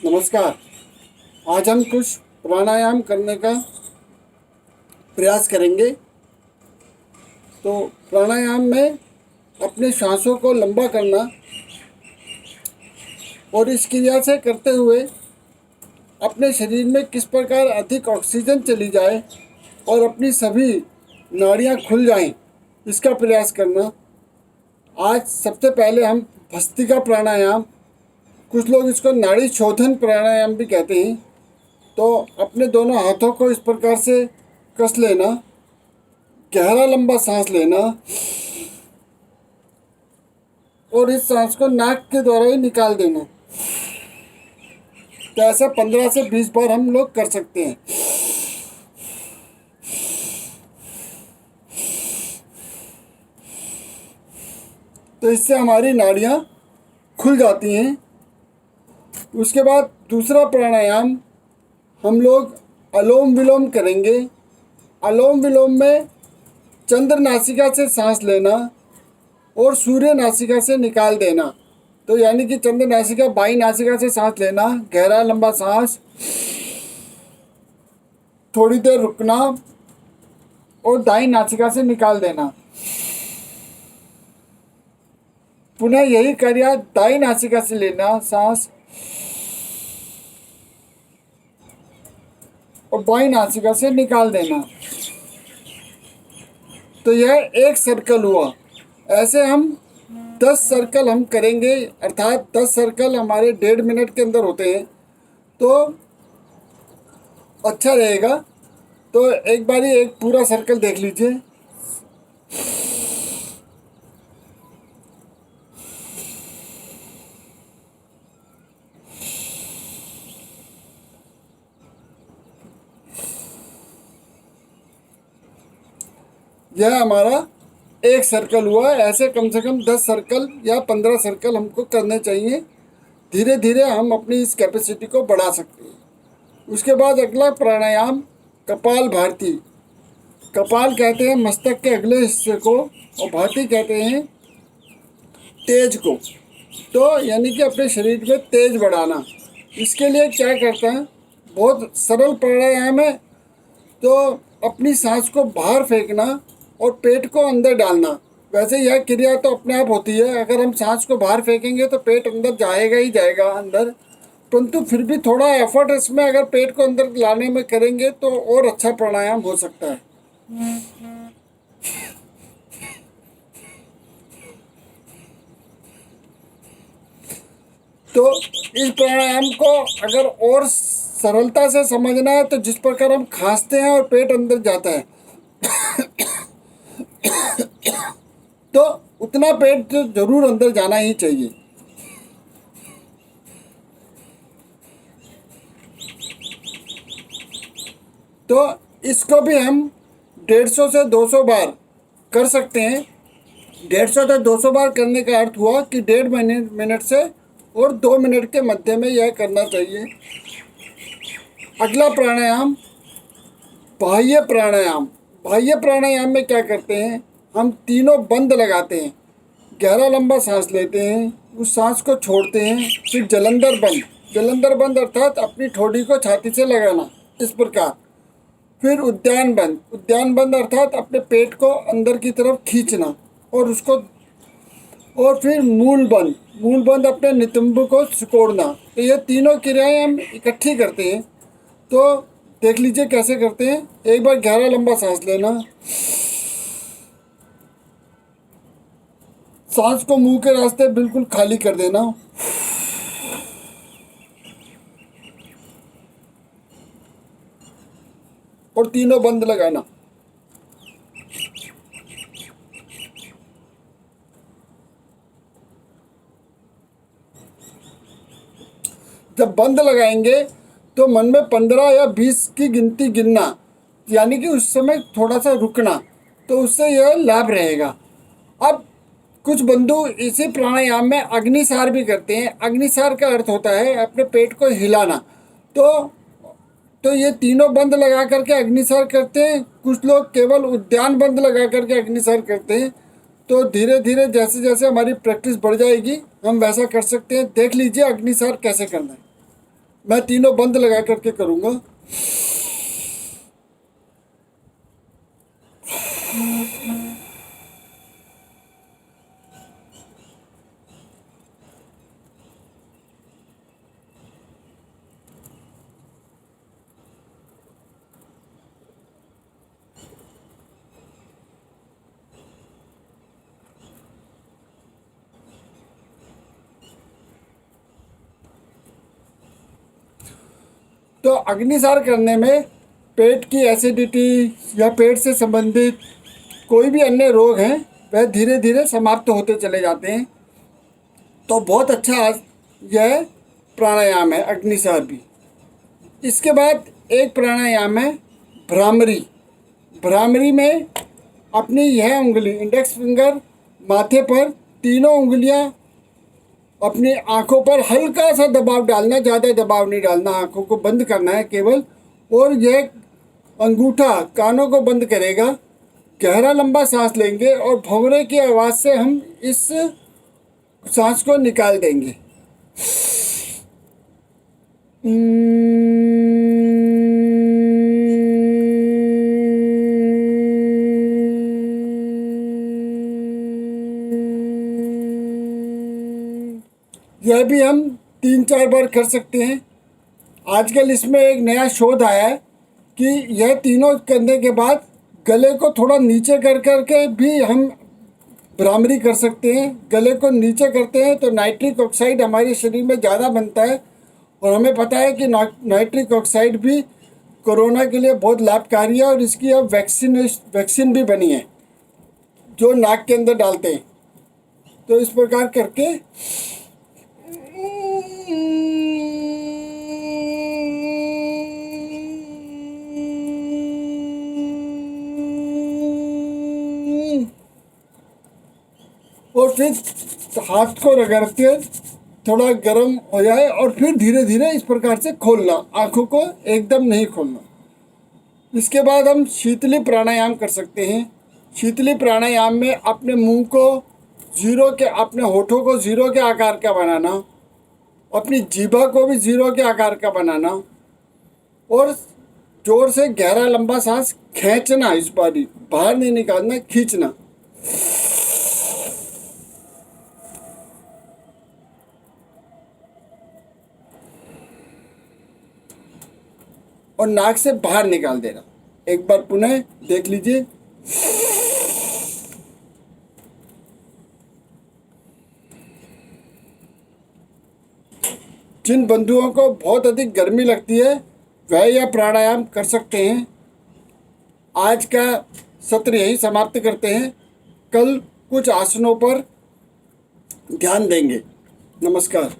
नमस्कार। आज हम कुछ प्राणायाम करने का प्रयास करेंगे। तो प्राणायाम में अपने सांसों को लंबा करना और इस क्रिया से करते हुए अपने शरीर में किस प्रकार अधिक ऑक्सीजन चली जाए और अपनी सभी नाड़ियाँ खुल जाएं, इसका प्रयास करना। आज सबसे पहले हम भस्त्रिका प्राणायाम, कुछ लोग इसको नाड़ी शोधन प्राणायाम भी कहते हैं। तो अपने दोनों हाथों को इस प्रकार से कस लेना, गहरा लंबा सांस लेना और इस सांस को नाक के द्वारा ही निकाल देना। तो ऐसा 15 से 20 बार हम लोग कर सकते हैं। तो इससे हमारी नाड़ियाँ खुल जाती हैं। उसके बाद दूसरा प्राणायाम हम लोग अलोम विलोम करेंगे। अलोम विलोम में चंद्र नासिका से सांस लेना और सूर्य नासिका से निकाल देना। तो यानी कि चंद्र नासिका, बाई नासिका से सांस लेना, गहरा लंबा सांस, थोड़ी देर रुकना और दाई नासिका से निकाल देना। पुनः यही कार्य दाई नासिका से लेना सांस और बाई नासिका से निकाल देना। तो यह एक सर्कल हुआ। ऐसे हम 10 सर्कल हम करेंगे, अर्थात 10 सर्कल हमारे 1.5 मिनट के अंदर होते हैं। तो अच्छा रहेगा। तो एक बारी एक पूरा सर्कल देख लीजिए। यह हमारा एक सर्कल हुआ। ऐसे कम से कम 10 सर्कल या 15 सर्कल हमको करने चाहिए। धीरे धीरे हम अपनी इस कैपेसिटी को बढ़ा सकते हैं। उसके बाद अगला प्राणायाम कपाल भारती। कपाल कहते हैं मस्तक के अगले हिस्से को और भारती कहते हैं तेज को। तो यानी कि अपने शरीर में तेज बढ़ाना। इसके लिए क्या करते हैं, बहुत सरल प्राणायाम है। तो अपनी सांस को बाहर फेंकना और पेट को अंदर डालना। वैसे यह क्रिया तो अपने आप होती है। अगर हम सांस को बाहर फेंकेंगे तो पेट अंदर जाएगा ही जाएगा अंदर, परंतु फिर भी थोड़ा एफर्ट इसमें अगर पेट को अंदर लाने में करेंगे तो और अच्छा प्राणायाम हो सकता है। तो इस प्राणायाम को अगर और सरलता से समझना है तो जिस प्रकार हम खांसते हैं और पेट अंदर जाता है तो उतना पेट तो जरूर अंदर जाना ही चाहिए। तो इसको भी हम 150 से 200 बार कर सकते हैं। 150 से 200 बार करने का अर्थ हुआ कि 1.5 मिनट से और 2 मिनट के मध्य में यह करना चाहिए। अगला प्राणायाम बाह्य प्राणायाम। बाह्य प्राणायाम में क्या करते हैं, हम तीनों बंद लगाते हैं, गहरा लंबा सांस लेते हैं, उस सांस को छोड़ते हैं, फिर जलंधर बंद। जलंधर बंद अर्थात अपनी ठोड़ी को छाती से लगाना इस प्रकार। फिर उद्यान बंद। उद्यान बंद अर्थात अपने पेट को अंदर की तरफ खींचना और उसको, और फिर मूल बंद। मूल बंद अपने नितंब को सिकोड़ना। तो ये तीनों क्रियाएं हम इकट्ठी करते हैं। तो देख लीजिए कैसे करते हैं। एक बार गहरा लंबा सांस लेना, सांस को मुंह के रास्ते बिल्कुल खाली कर देना और तीनों बंद लगाना। जब बंद लगाएंगे तो मन में 15 या 20 की गिनती गिनना, यानी कि उस समय थोड़ा सा रुकना, तो उससे यह लाभ रहेगा। अब कुछ बंधु इसी प्राणायाम में अग्निसार भी करते हैं। अग्निसार का अर्थ होता है अपने पेट को हिलाना। तो ये तीनों बंद लगा करके अग्निसार करते हैं। कुछ लोग केवल उद्यान बंद लगा करके अग्निसार करते हैं। तो धीरे धीरे जैसे जैसे हमारी प्रैक्टिस बढ़ जाएगी हम वैसा कर सकते हैं। देख लीजिए अग्निसार कैसे करना है। मैं तीनों बंद लगा करके करूँगा। तो अग्निसार करने में पेट की एसिडिटी या पेट से संबंधित कोई भी अन्य रोग हैं वह धीरे धीरे समाप्त होते चले जाते हैं। तो बहुत अच्छा यह प्राणायाम है अग्निसार भी। इसके बाद एक प्राणायाम है भ्रामरी। भ्रामरी में अपनी यह उंगली इंडेक्स फिंगर माथे पर, तीनों उंगलियां अपनी आंखों पर हल्का सा दबाव डालना, ज़्यादा दबाव नहीं डालना, आंखों को बंद करना है केवल। और यह अंगूठा कानों को बंद करेगा। गहरा लंबा सांस लेंगे और भंवरे की आवाज़ से हम इस सांस को निकाल देंगे। यह भी हम 3-4 बार कर सकते हैं। आजकल इसमें एक नया शोध आया है कि यह तीनों करने के बाद गले को थोड़ा नीचे कर करके भी हम भ्रामरी कर सकते हैं। गले को नीचे करते हैं तो नाइट्रिक ऑक्साइड हमारे शरीर में ज़्यादा बनता है, और हमें पता है कि नाइट्रिक ऑक्साइड भी कोरोना के लिए बहुत लाभकारी है, और इसकी अब वैक्सीन भी बनी है जो नाक के अंदर डालते हैं। तो इस प्रकार करके और फिर हाथ को रगड़ते थोड़ा गर्म हो जाए और फिर धीरे धीरे इस प्रकार से खोलना, आंखों को एकदम नहीं खोलना। इसके बाद हम शीतली प्राणायाम कर सकते हैं। शीतली प्राणायाम में अपने मुंह को अपने होठों को जीरो के आकार का बनाना, अपनी जीभा को भी जीरो के आकार का बनाना, और जोर से गहरा लंबा सांस खींचना। इस बारी बाहर नहीं निकालना, खींचना। और नाक से बाहर निकाल देना। एक बार पुनः देख लीजिए। जिन बंधुओं को बहुत अधिक गर्मी लगती है वह यह प्राणायाम कर सकते हैं। आज का सत्र यही समाप्त करते हैं। कल कुछ आसनों पर ध्यान देंगे। नमस्कार।